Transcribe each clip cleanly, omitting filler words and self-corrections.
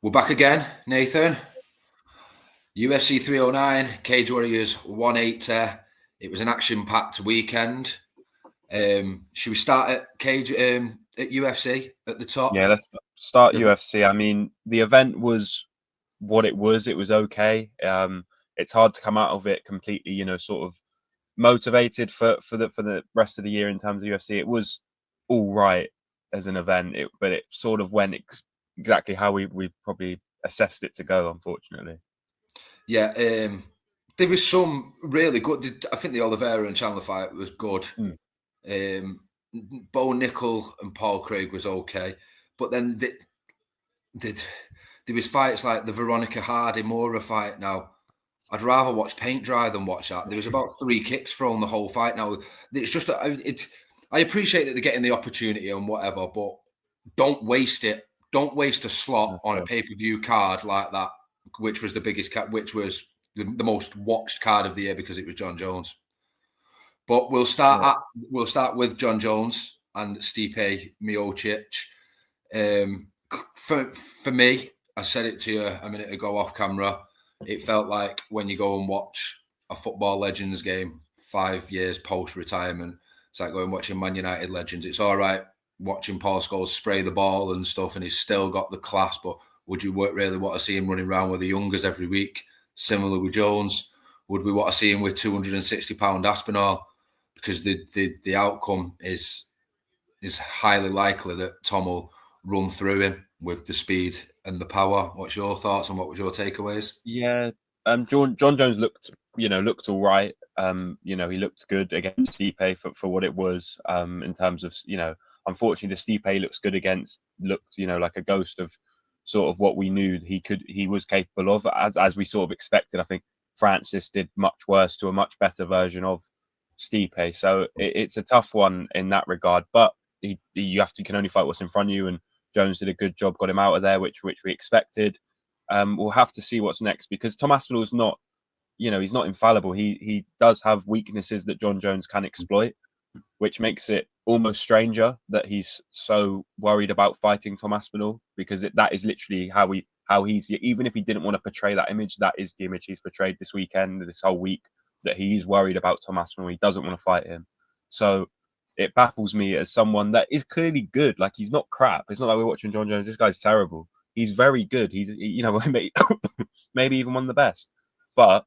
We're back again, Nathan. UFC 309, Cage Warriors 180. It was an action-packed weekend. Should we start at Cage at UFC at the top? Yeah, let's start UFC. I mean, the event was what it was. It was okay. It's hard to come out of it completely, sort of motivated for the rest of the year in terms of UFC. It was all right as an event, but it sort of went exactly how we probably assessed it to go, unfortunately. Yeah, there was some really good. I think the Oliveira and Chandler fight was good. Bo Nickel and Paul Craig was okay, but then there was fights like the Veronica Hardy-Mora fight. Now, I'd rather watch paint dry than watch that. There was about 3 kicks thrown the whole fight. Now, it's just I appreciate that they're getting the opportunity and whatever, but don't waste it. Don't waste a slot on a pay-per-view card like that, which was the biggest, which was the most watched card of the year because it was John Jones. But we'll start with John Jones and Stipe Miocic. For me, I said it to you a minute ago off camera. It felt like when you go and watch a football legends game 5 years post-retirement, it's like going and watching Man United legends. It's all right watching Paul Scholes spray the ball and stuff, and he's still got the class, but would you really want to see him running around with the youngers every week? Similar with Jones. Would we want to see him with 260-pound Aspinall? Because the outcome is highly likely that Tom will run through him with the speed and the power. What's your thoughts and what was your takeaways? Yeah, John Jones looked all right. He looked good against Stipe for what it was. In terms of unfortunately, the Stipe looked like a ghost of sort of what we knew he was capable of, as we sort of expected. I think Francis did much worse to a much better version of Stipe, so it's a tough one in that regard. But you can only fight what's in front of you, and Jones did a good job, got him out of there, which we expected. We'll have to see what's next because Tom Aspinall is not, he's not infallible. He does have weaknesses that John Jones can exploit, which makes it almost stranger that he's so worried about fighting Tom Aspinall, because that is literally how he's, even if he didn't want to portray that image, that is the image he's portrayed this weekend, this whole week, that he's worried about Tom Aspinall. He doesn't want to fight him. So it baffles me as someone that is clearly good. Like, he's not crap. It's not like we're watching John Jones. This guy's terrible. He's very good. He's, maybe even one of the best, but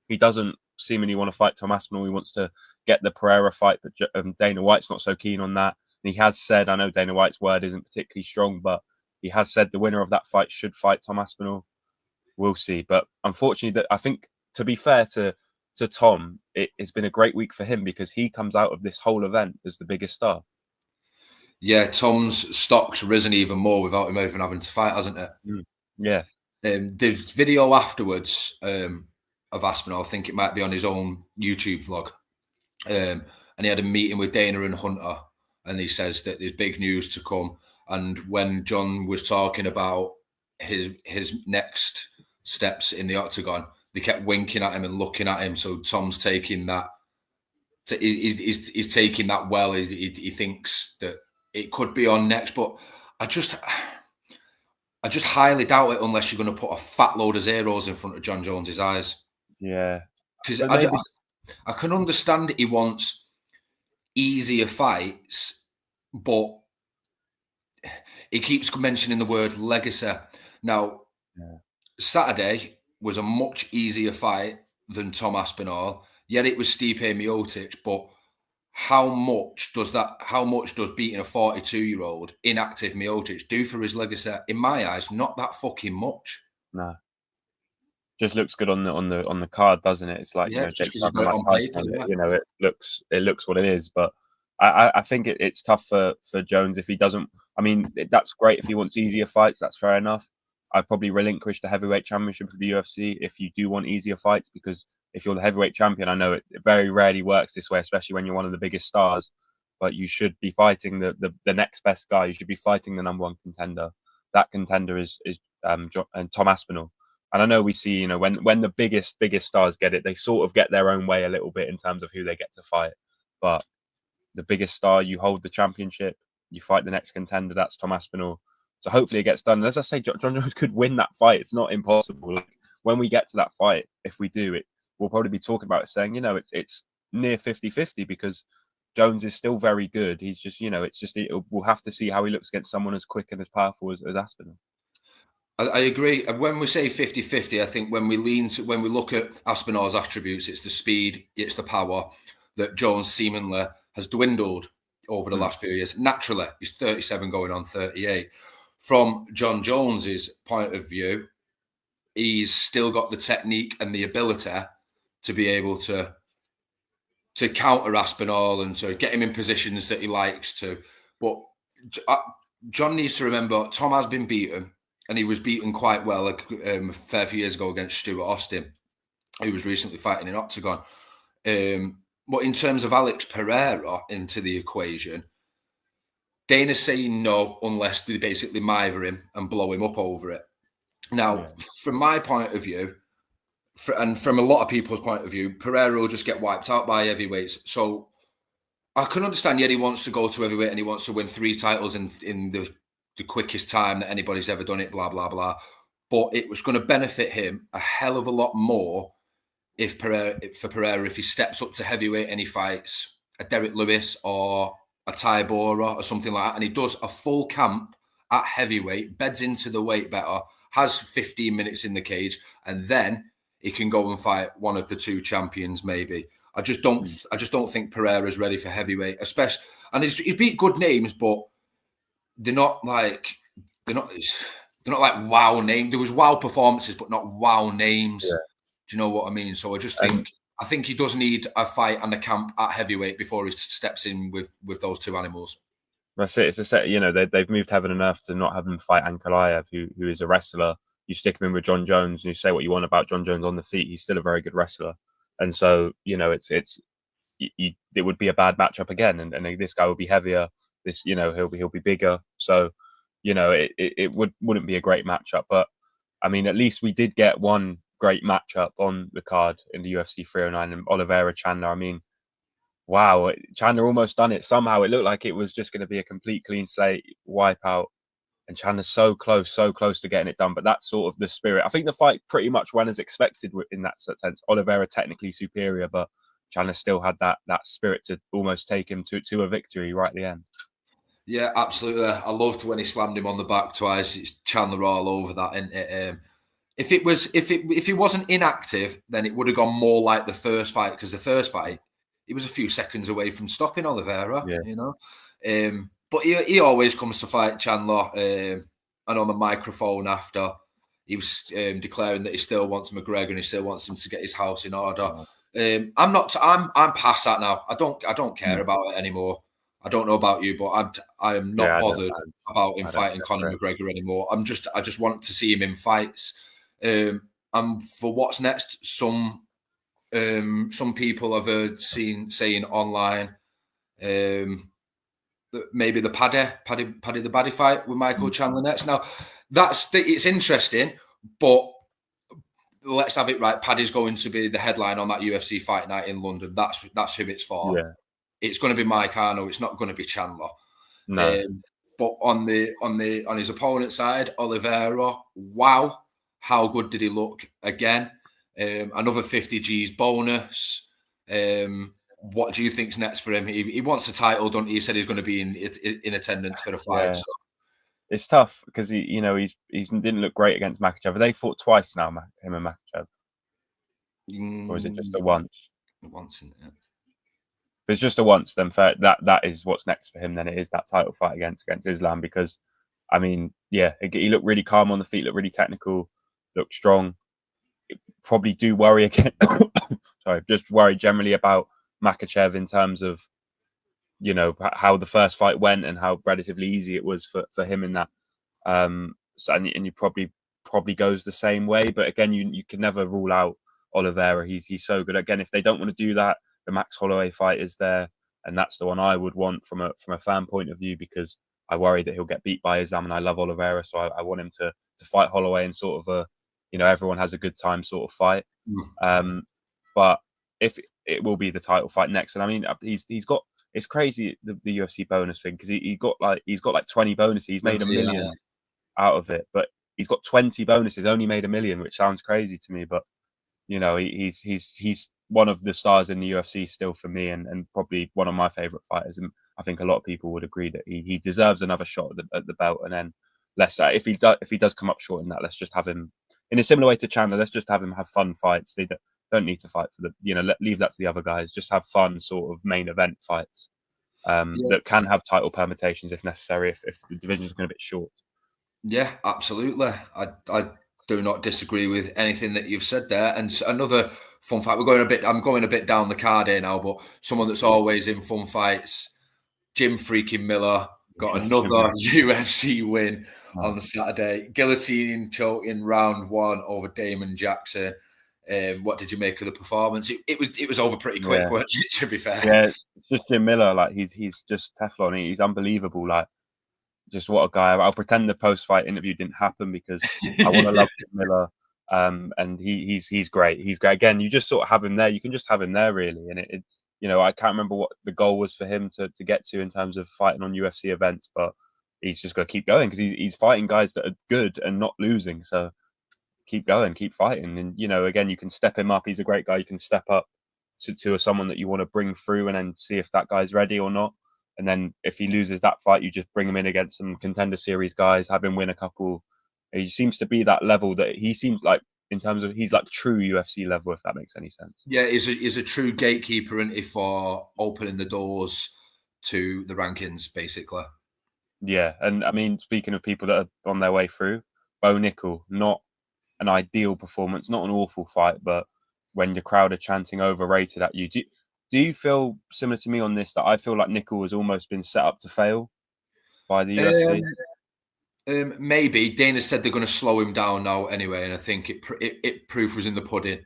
he doesn't seemingly want to fight Tom Aspinall. He wants to get the Pereira fight, but Dana White's not so keen on that. And he has said, I know Dana White's word isn't particularly strong, but he has said the winner of that fight should fight Tom Aspinall. We'll see. But unfortunately, I think, to be fair to Tom, it's been a great week for him because he comes out of this whole event as the biggest star. Yeah, Tom's stock's risen even more without him even having to fight, hasn't it? Yeah. The video afterwards of Aspinall, I think it might be on his own YouTube vlog, and he had a meeting with Dana and Hunter, and he says that there's big news to come. And when John was talking about his next steps in the octagon, they kept winking at him and looking at him. So Tom's taking that. He's taking that well. He thinks that it could be on next, but I just highly doubt it unless you're going to put a fat load of zeros in front of John Jones's eyes. Yeah, because I can understand he wants easier fights, but he keeps mentioning the word legacy. Now, Saturday was a much easier fight than Tom Aspinall. Yet it was Stipe Miocic, but how much does beating a 42-year-old inactive Miocic do for his legacy? In my eyes, not that fucking much. No, just looks good on the card, doesn't it? It's like, Mike Tyson, it looks what it is. But I think it's tough for Jones if he doesn't. I mean, that's great if he wants easier fights. That's fair enough. I'd probably relinquish the heavyweight championship of the UFC if you do want easier fights, because if you're the heavyweight champion, I know it very rarely works this way, especially when you're one of the biggest stars. But you should be fighting the next best guy. You should be fighting the number one contender. That contender is Tom Aspinall. And I know we see, when the biggest stars get it, they sort of get their own way a little bit in terms of who they get to fight. But the biggest star, you hold the championship, you fight the next contender. That's Tom Aspinall. So hopefully it gets done. And as I say, John Jones could win that fight. It's not impossible. Like, when we get to that fight, if we do it, we'll probably be talking about it, saying, it's near 50-50 because Jones is still very good. He's just, we'll have to see how he looks against someone as quick and as powerful as Aspinall. I agree. When we say 50-50, I think when we look at Aspinall's attributes, it's the speed, it's the power that Jones seemingly has dwindled over the last few years. Naturally, he's 37 going on 38. From John Jones's point of view, he's still got the technique and the ability to be able to counter Aspinall and to get him in positions that he likes to. But John needs to remember, Tom has been beaten, and he was beaten quite well a fair few years ago against Stuart Austin, who was recently fighting in Octagon. But in terms of Alex Pereira into the equation, Dana's saying no unless they basically mither him and blow him up over it. Now, from my point of view, and from a lot of people's point of view, Pereira will just get wiped out by heavyweights. So I can understand, he wants to go to heavyweight and he wants to win 3 titles in the quickest time that anybody's ever done it, blah, blah, blah. But it was going to benefit him a hell of a lot more if he steps up to heavyweight and he fights a Derek Lewis or a Ty Bora or something like that, and he does a full camp at heavyweight, beds into the weight better, has 15 minutes in the cage, and then he can go and fight one of the 2 champions, maybe. I just don't think Pereira's ready for heavyweight, especially. And he's beat good names, but they're not like wow names. There was wow performances, but not wow names. Yeah. Do you know what I mean? So I think he does need a fight and a camp at heavyweight before he steps in with those 2 animals. That's it. It's a set. They've moved heaven and earth to not have him fight Ankalaev, who is a wrestler. You stick him in with John Jones, and you say what you want about John Jones on the feet. He's still a very good wrestler, and so it would be a bad matchup again. And this guy will be heavier. He'll be bigger. So it wouldn't be a great matchup. But I mean, at least we did get one great matchup on the card in the UFC 309, and Oliveira Chandler. I mean, wow, Chandler almost done it. Somehow it looked like it was just going to be a complete clean slate wipeout. And Chandler's so close to getting it done. But that's sort of the spirit. I think the fight pretty much went as expected in that sense. Oliveira technically superior, but Chandler still had that spirit to almost take him to a victory right at the end. Yeah, absolutely. I loved when he slammed him on the back twice. It's Chandler all over that. And if he wasn't inactive, then it would have gone more like the first fight, because the first fight, he was a few seconds away from stopping Oliveira, But he always comes to fight Chandler. And on the microphone after, he was declaring that he still wants McGregor and he still wants him to get his house in order. I'm past that now. I don't care about it anymore. I don't know about you, but I am not bothered about him fighting Conor McGregor anymore. I just want to see him in fights. And for what's next, some people have heard saying online, maybe the Paddy the Baddy fight with Michael Chandler next. Now it's interesting, but let's have it right. Paddy's going to be the headline on that UFC fight night in London. That's who it's for. Yeah. It's going to be Mike Arno. It's not going to be Chandler. No. But on his opponent's side, Oliveira, wow, how good did he look again? Another 50 G's bonus. What do you think's next for him? He wants the title, don't he? He said he's going to be in attendance for the fight. Yeah. So. It's tough because he didn't look great against Makhachev. They fought twice now, him and Makhachev, or is it just a once? Once, isn't it? If it's just a once, then fair, that is what's next for him. Then it is that title fight against Islam, because, I mean, yeah, he looked really calm on the feet, looked really technical, looked strong. Probably do worry again. Sorry, just worry generally about Makhachev in terms of, how the first fight went and how relatively easy it was for him in that. So and you probably goes the same way. But again, you can never rule out Oliveira. He's so good. Again, if they don't want to do that, the Max Holloway fight is there, and that's the one I would want from a fan point of view, because I worry that he'll get beat by Islam, and I love Oliveira, so I want him to fight Holloway in sort of a, everyone has a good time sort of fight. But if it will be the title fight next, and I mean he's got, it's crazy the UFC bonus thing, because he's got like 20 bonuses. He's made $1 million. out of it. But he's got 20 bonuses, only made $1 million, which sounds crazy to me. But you know, he's one of the stars in the UFC still for me, and probably one of my favorite fighters. And I think a lot of people would agree that he deserves another shot at the belt. And then if he does come up short in that, let's just have him in a similar way to Chandler. Let's just have him have fun fights. They don't need to fight for leave that to the other guys. Just have fun sort of main event fights that can have title permutations if necessary, if the division's been a bit short. Yeah, absolutely. I do not disagree with anything that you've said there. And another fun fight. I'm going a bit down the card here now, but someone that's always in fun fights, Jim freaking Miller, got another UFC win on the Saturday. Guillotine choking round 1 over Damon Jackson. What did you make of the performance? It was over pretty quick, wasn't it, to be fair? Yeah, it's just Jim Miller. Like he's just Teflon. He's unbelievable. Like, just what a guy. I'll pretend the post-fight interview didn't happen because I want to love Jim Miller. And he's great. He's great. Again, you just sort of have him there. You can just have him there, really. And it I can't remember what the goal was for him to get to in terms of fighting on UFC events, but he's just got to keep going because he's fighting guys that are good and not losing. So keep going, keep fighting. And, again, you can step him up. He's a great guy. You can step up to someone that you want to bring through and then see if that guy's ready or not. And then if he loses that fight, you just bring him in against some contender series guys, have him win a couple. He seems to be that level that he seems like in terms of he's like true UFC level, if that makes any sense. Yeah, he's a true gatekeeper, isn't he, for opening the doors to the rankings, basically. Yeah, and I mean, speaking of people that are on their way through, Bo Nickel, not an ideal performance, not an awful fight, but when the crowd are chanting overrated at you, do you feel similar to me on this, that I feel like Nickel has almost been set up to fail by the UFC? Maybe. Dana said they're going to slow him down now anyway, and I think it proof was in the pudding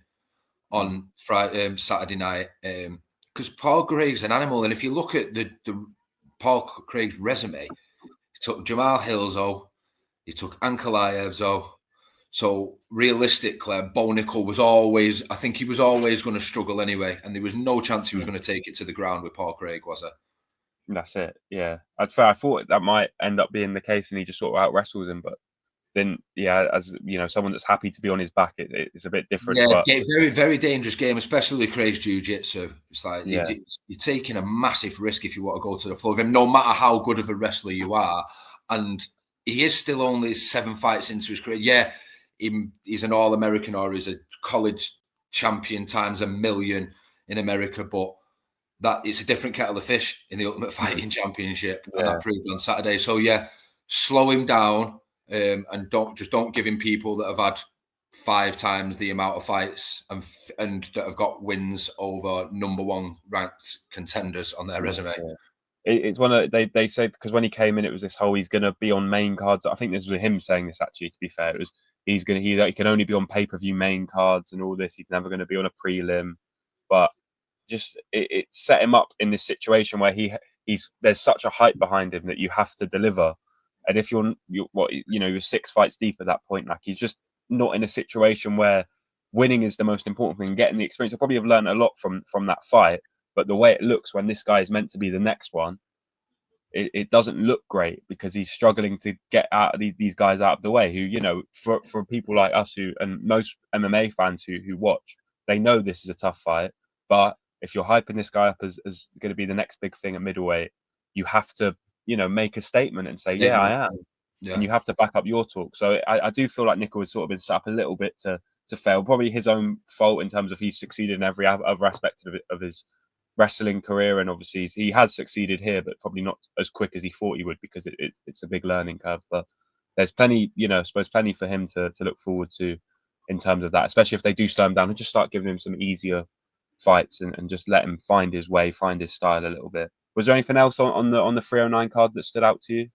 on Saturday night. Because Paul Craig's an animal, and if you look at the Paul Craig's resume, he took Jamal Hillzo, he took Ankalaev's. So realistically, Bo Nickel was always going to struggle anyway, and there was no chance he was going to take it to the ground with Paul Craig, was there? That's it. Yeah, I thought that might end up being the case, and he just sort of out wrestles him. But then, as someone that's happy to be on his back, it's a bit different. Yeah, but very, very dangerous game, especially with Craig's jiu-jitsu. It's like you're taking a massive risk if you want to go to the floor of him, no matter how good of a wrestler you are. And he is still only 7 fights into his career. Yeah, he's an All-American or he's a college champion times 1,000,000 in America, but that it's a different kettle of fish in the Ultimate Fighting Championship, and that proved on Saturday. So slow him down, and don't give him people that have had 5 times the amount of fights and that have got wins over number 1 ranked contenders on their resume. It's one of they said, because when he came in, it was this whole he's going to be on main cards. I think this was him saying this, actually, to be fair. It was he can only be on pay-per-view main cards and all this. He's never going to be on a prelim. But just it set him up in this situation where there's such a hype behind him that you have to deliver. And if you're 6 fights deep at that point, like he's just not in a situation where winning is the most important thing. Getting the experience, I'll probably have learned a lot from that fight. But the way it looks when this guy is meant to be the next one, it doesn't look great because he's struggling to get out of these guys out of the way. Who, for people like us and most MMA fans who watch, they know this is a tough fight. But if you're hyping this guy up as going to be the next big thing at middleweight, you have to, make a statement and say, I am. Yeah. And you have to back up your talk. So I do feel like Nickel has sort of been set up a little bit to fail. Probably his own fault in terms of he's succeeded in every other aspect of his wrestling career, and obviously he has succeeded here, but probably not as quick as he thought he would because it's a big learning curve. But there's plenty, I suppose plenty for him to look forward to in terms of that, especially if they do slow him down and just start giving him some easier fights and just let him find his way, find his style a little bit. Was there anything else on the 309 card that stood out to you?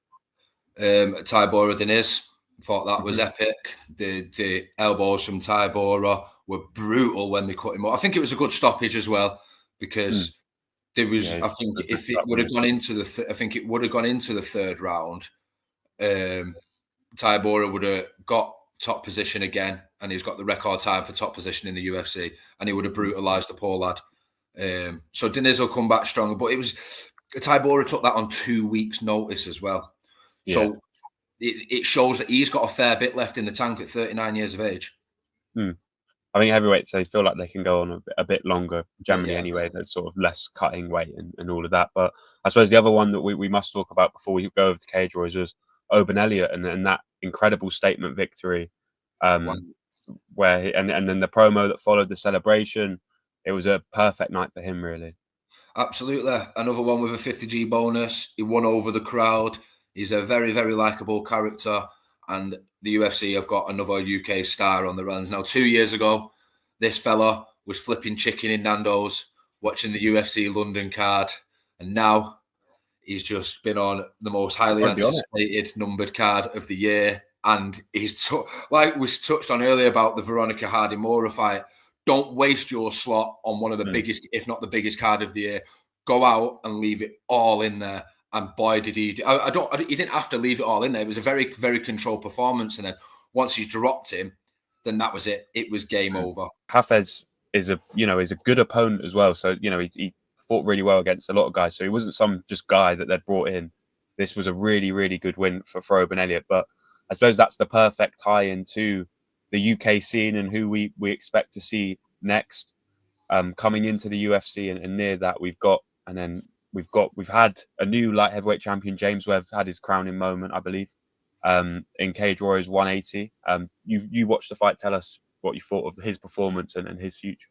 Tybura Deniz, thought that was epic. The elbows from Tybura were brutal when they cut him off. I think it was a good stoppage as well, because there was, I think if it would have gone into the third round, Tybura would have got top position again, and he's got the record time for top position in the UFC, and he would have brutalised the poor lad. So Deniz will come back stronger, but Tybura took that on 2 weeks' notice as well. So it shows that he's got a fair bit left in the tank at 39 years of age. I think heavyweights, they feel like they can go on a bit longer generally anyway. There's sort of less cutting weight and all of that. But I suppose the other one that we must talk about before we go over to Cage Warriors was Oban Elliott and that incredible statement victory. Where and then the promo that followed the celebration, it was a perfect night for him, really. Absolutely. Another one with a 50G bonus. He won over the crowd. He's a very, very likable character. And the UFC have got another UK star on the runs. Now, 2 years ago, this fella was flipping chicken in Nando's, watching the UFC London card. And now he's just been on the most highly anticipated numbered card of the year. And he's, like we touched on earlier about the Veronica Hardy-Mora fight, don't waste your slot on one of the biggest, if not the biggest card of the year. Go out and leave it all in there. And boy, did he! He didn't have to leave it all in there. It was a very, very controlled performance. And then once he dropped him, then that was it. It was game over. Hafez is a good opponent as well. So he fought really well against a lot of guys. So he wasn't some just guy that they'd brought in. This was a really, really good win for Oban Elliott. But I suppose that's the perfect tie-in to the UK scene and who we expect to see next coming into the UFC. And near that, we've had a new light heavyweight champion. James Webb had his crowning moment, I believe, in Cage Warriors 180. You watched the fight. Tell us what you thought of his performance and his future.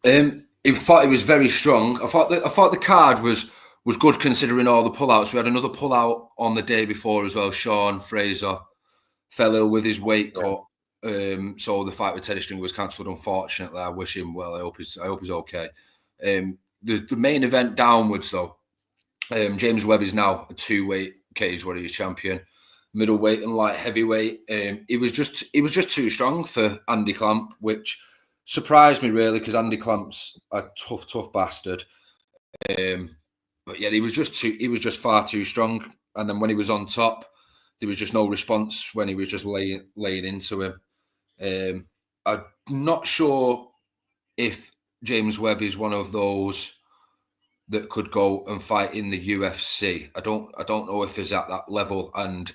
I thought it was very strong. I thought the card was good considering all the pullouts. We had another pullout on the day before as well. Sean Fraser fell ill with his weight cut. So the fight with Teddy Stringer was cancelled, unfortunately. I wish him well. I hope he's okay. The main event downwards though, James Webb is now a 2-weight Cage Warriors champion, middleweight and light heavyweight. It was just too strong for Andy Clamp, which surprised me really because Andy Clamp's a tough bastard. But yeah, he was just far too strong. And then when he was on top, there was just no response when he was just laying into him. I'm not sure if James Webb is one of those that could go and fight in the UFC. I don't know if he's at that level. And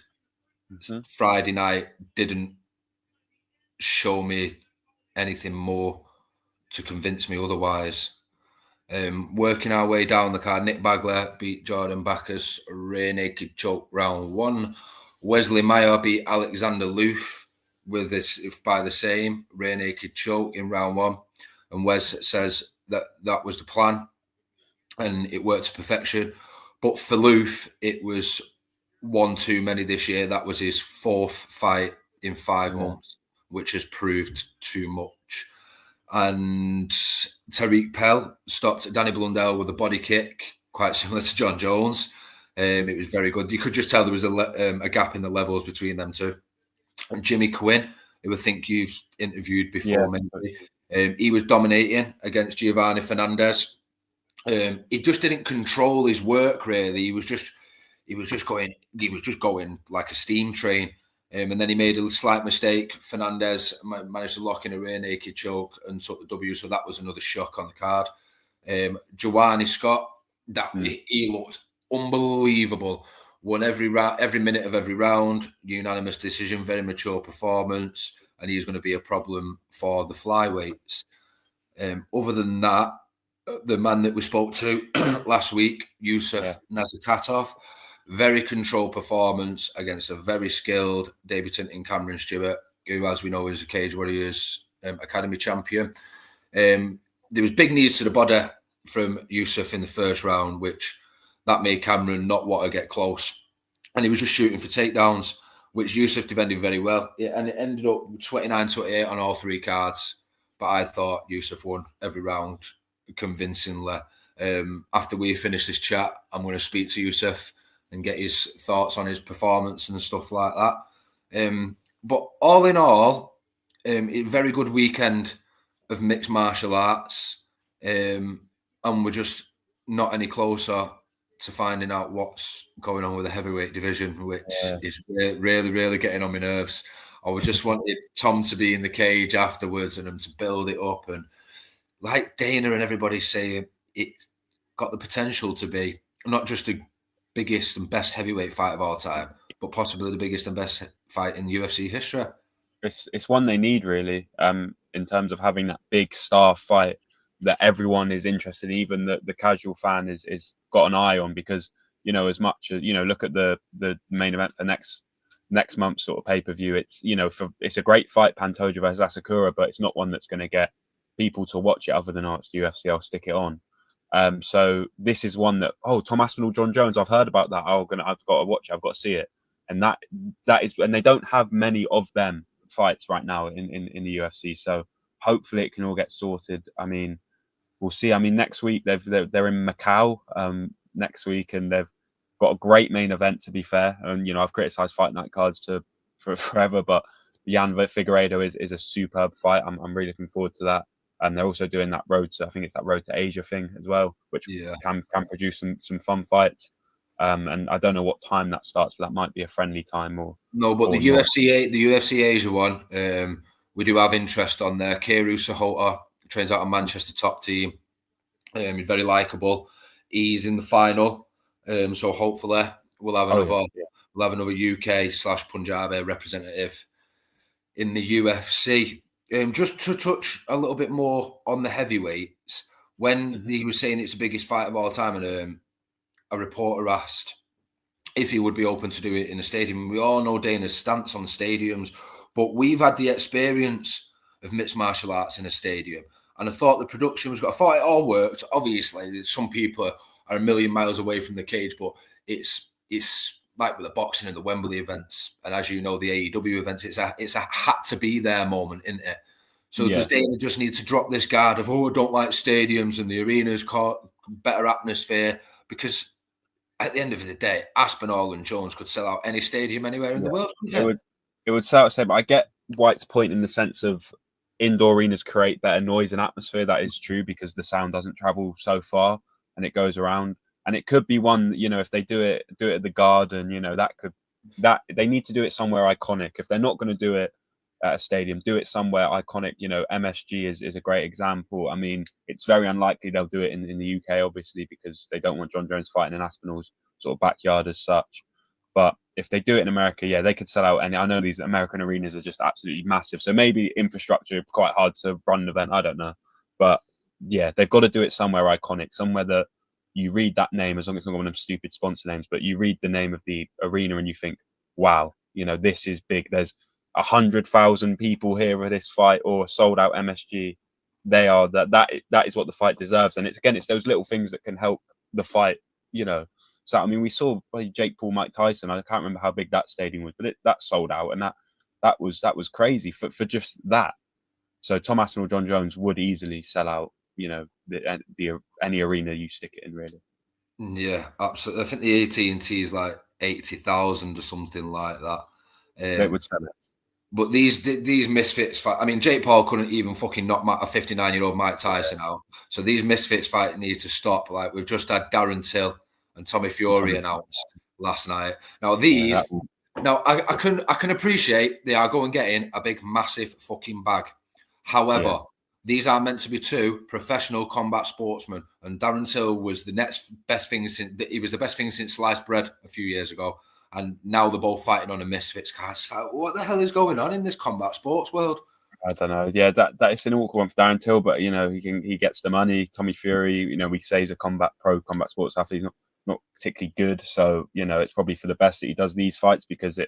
Friday night didn't show me anything more to convince me otherwise. Working our way down the card, Nick Bagler beat Jordan Backus rear naked choke round 1. Wesley Meyer beat Alexander Loof with this by the same rear naked choke in round 1. And Wes says that was the plan and it worked to perfection. But for Loof, it was one too many this year. That was his 4th fight in 5 months, which has proved too much. And Tariq Pell stopped Danny Blundell with a body kick, quite similar to John Jones. It was very good. You could just tell there was a gap in the levels between them two. And Jimmy Quinn, who I think you've interviewed before, maybe, he was dominating against Giovanni Fernandez. He just didn't control his work really. He was just going like a steam train. And then he made a slight mistake. Fernandez managed to lock in a rear naked choke and took the W. So that was another shock on the card. Joanne Scott, he looked unbelievable. Won every minute of every round. Unanimous decision. Very mature performance. And he's going to be a problem for the flyweights. Other than that, the man that we spoke to last week, Yusuf Nazarkatov, very controlled performance against a very skilled debutant in Cameron Stewart, who, as we know, is a Cage Warriors Academy champion. There was big knees to the body from Yusuf in the first round, which that made Cameron not want to get close. And he was just shooting for takedowns, which Yusuf defended very well. And it ended up 29-28 on all 3 cards. But I thought Yusuf won every round convincingly. After we finish this chat, I'm going to speak to Yusuf and get his thoughts on his performance and stuff like that. But all in all, a very good weekend of mixed martial arts. And we're just not any closer to finding out what's going on with the heavyweight division, which is really, really getting on my nerves. I just wanted Tom to be in the cage afterwards and him to build it up. And like Dana and everybody saying, it's got the potential to be not just the biggest and best heavyweight fight of all time, but possibly the biggest and best fight in UFC history. It's one they need, really, in terms of having that big star fight that everyone is interested in, even the casual fan is got an eye on, because, you know, as much as, you know, look at the main event for next month's sort of pay-per-view. It's, you know, it's a great fight, Pantoja versus Asakura, but it's not one that's going to get people to watch it other than, oh, it's the UFC, I'll stick it on. So this is one that, oh, Tom Aspinall, John Jones, I've heard about that. I've got to watch it. I've got to see it. And that is, and they don't have many of them fights right now in the UFC. So hopefully it can all get sorted. I mean, we'll see. I mean, next week they're in Macau next week, and they've got a great main event, to be fair. And, you know, I've criticised fight night cards for forever, but Jan Figueiredo is a superb fight. I'm really looking forward to that. And they're also doing that road to, I think it's that road to Asia thing as well, which can produce some fun fights. And I don't know what time that starts, but that might be a friendly time or no. But the UFC Asia one, we do have interest on there. Keiru Sahota trains out of Manchester, top team. He's very likable. He's in the final, so hopefully we'll have another UK/Punjabi representative in the UFC. Just to touch a little bit more on the heavyweights, when he was saying it's the biggest fight of all time, and a reporter asked if he would be open to do it in a stadium. We all know Dana's stance on stadiums, but we've had the experience of mixed martial arts in a stadium, and I thought the production was good. I thought it all worked. Obviously, some people are a million miles away from the cage, but it's like with the boxing and the Wembley events, and as you know, the AEW events, it's a had to be there moment, isn't it? So does Dana just need to drop this guard of, oh, I don't like stadiums and the arena's caught better atmosphere? Because at the end of the day, Aspinall and Jones could sell out any stadium anywhere in the world. It would sell out, but I get White's point in the sense of indoor arenas create better noise and atmosphere. That is true, because the sound doesn't travel so far and it goes around. And it could be one, you know, if they do it at the Garden, you know, that they need to do it somewhere iconic. If they're not going to do it at a stadium, do it somewhere iconic. You know, MSG is a great example. I mean, it's very unlikely they'll do it in the UK, obviously, because they don't want John Jones fighting in Aspinall's sort of backyard as such. But if they do it in America, yeah, they could sell out. And I know these American arenas are just absolutely massive. So maybe infrastructure quite hard to run an event. I don't know. But yeah, they've got to do it somewhere iconic, somewhere that you read that name, as long as it's not one of them stupid sponsor names, but you read the name of the arena and you think, wow, you know, this is big. There's 100,000 people here for this fight, or sold out MSG. They are that is what the fight deserves. And it's those little things that can help the fight, you know. So, I mean, we saw Jake Paul, Mike Tyson. I can't remember how big that stadium was, but that sold out, and that was crazy for just that. So Tom Aspinall, John Jones would easily sell out, you know, any arena you stick it in, really. Yeah, absolutely. I think the AT&T is like 80,000 or something like that. They would sell it. But these misfits fight. I mean, Jake Paul couldn't even fucking knock a 59-year-old Mike Tyson out. So these misfits fight need to stop. Like, we've just had Darren Till and Tommy Fury announced last night. Now these, I can appreciate they are going getting a big, massive fucking bag. However, these are meant to be two professional combat sportsmen, and Darren Till was the next best thing he was the best thing since sliced bread a few years ago. And now they're both fighting on a misfits card. It's like, what the hell is going on in this combat sports world? I don't know. Yeah, that is an awkward one for Darren Till, but, you know, he gets the money. Tommy Fury, you know, we say he's a combat sports athlete. He's not particularly good, so, you know, it's probably for the best that he does these fights, because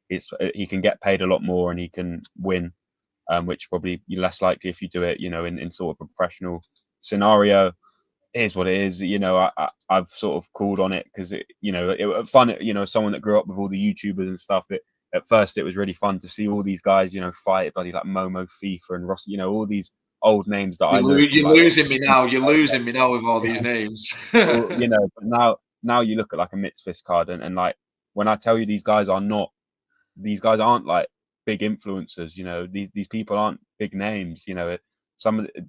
he can get paid a lot more and he can win, which probably you're less likely if you do it, you know, in sort of a professional scenario. It is what it is. You know, I've sort of called on it because it fun. You know, someone that grew up with all the YouTubers and stuff. At first it was really fun to see all these guys, you know, fight, buddy, like Momo, FIFA, and Ross. You know, all these old names that I know. You're losing me now. You're losing me now with all these names. Well, you know, but now you look at like a Mitzvist card, and like when I tell you these guys aren't like big influencers. You know, these people aren't big names. You know,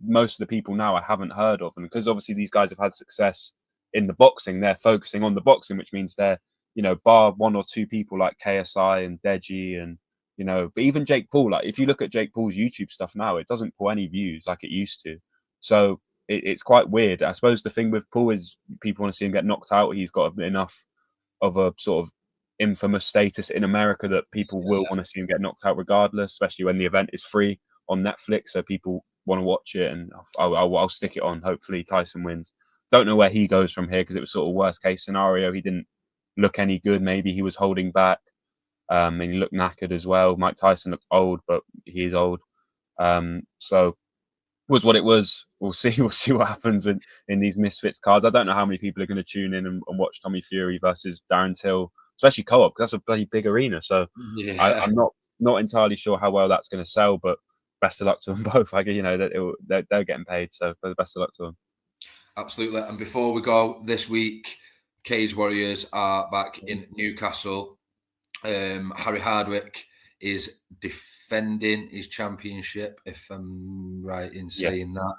most of the people now I haven't heard of, and because obviously these guys have had success in the boxing, they're focusing on the boxing, which means they're, you know, bar one or two people like KSI and Deji, and, you know, but even Jake Paul, like if you look at Jake Paul's YouTube stuff now, it doesn't pull any views like it used to. So it's quite weird. I suppose the thing with Paul is people want to see him get knocked out. He's got enough of a sort of infamous status in America that people will want to see him get knocked out regardless, especially when the event is free on Netflix, so people want to watch it, and I'll stick it on. Hopefully Tyson wins. Don't know where he goes from here because it was sort of worst case scenario. He didn't look any good. Maybe he was holding back, and he looked knackered as well. Mike Tyson looks old, but he is old. So was what it was. We'll see. We'll see what happens in these misfits cards. I don't know how many people are going to tune in and watch Tommy Fury versus Darren Till, especially co-op, because that's a bloody big arena. So I'm not entirely sure how well that's going to sell, but best of luck to them both. They're getting paid, so best of luck to them. Absolutely. And before we go, this week, Cage Warriors are back in Newcastle. Harry Hardwick is defending his championship, if I'm right in saying that.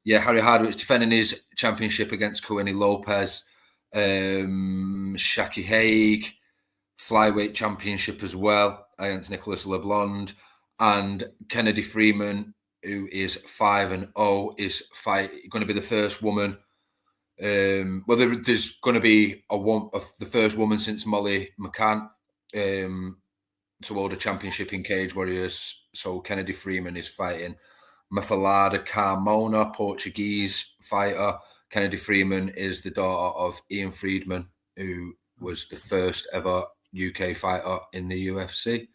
Yeah, Harry Hardwick's defending his championship against Kawini Lopez. Shaki Haig, flyweight championship as well, against Nicholas LeBlond. And Kennedy Freeman, who is 5-0, is going to be the first woman. There's going to be the first woman since Molly McCann to hold a championship in Cage Warriors. So Kennedy Freeman is fighting Mafalada Carmona, Portuguese fighter. Kennedy Freeman is the daughter of Ian Friedman, who was the first ever UK fighter in the UFC.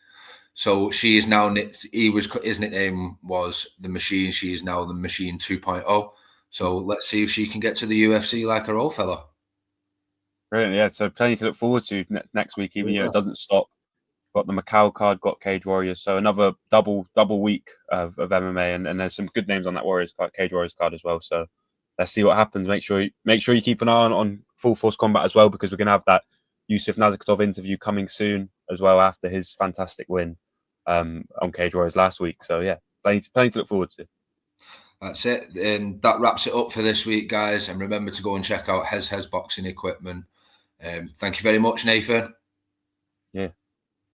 So she is now, his nickname was The Machine. She is now The Machine 2.0. So let's see if she can get to the UFC like her old fella. Brilliant, yeah. So plenty to look forward to next week, even it doesn't stop. Got the Macau card, got Cage Warriors. So another double week of MMA, and there's some good names on that Warriors card, Cage Warriors card as well. So let's see what happens. Make sure you keep an eye on Full Force Combat as well, because we're gonna have that Yusuf Nazarkov interview coming soon as well after his fantastic win on Cage Warriors last week. So yeah, plenty to look forward to. That's it. And that wraps it up for this week, guys. And remember to go and check out Hez Boxing Equipment. Thank you very much, Nathan. Yeah.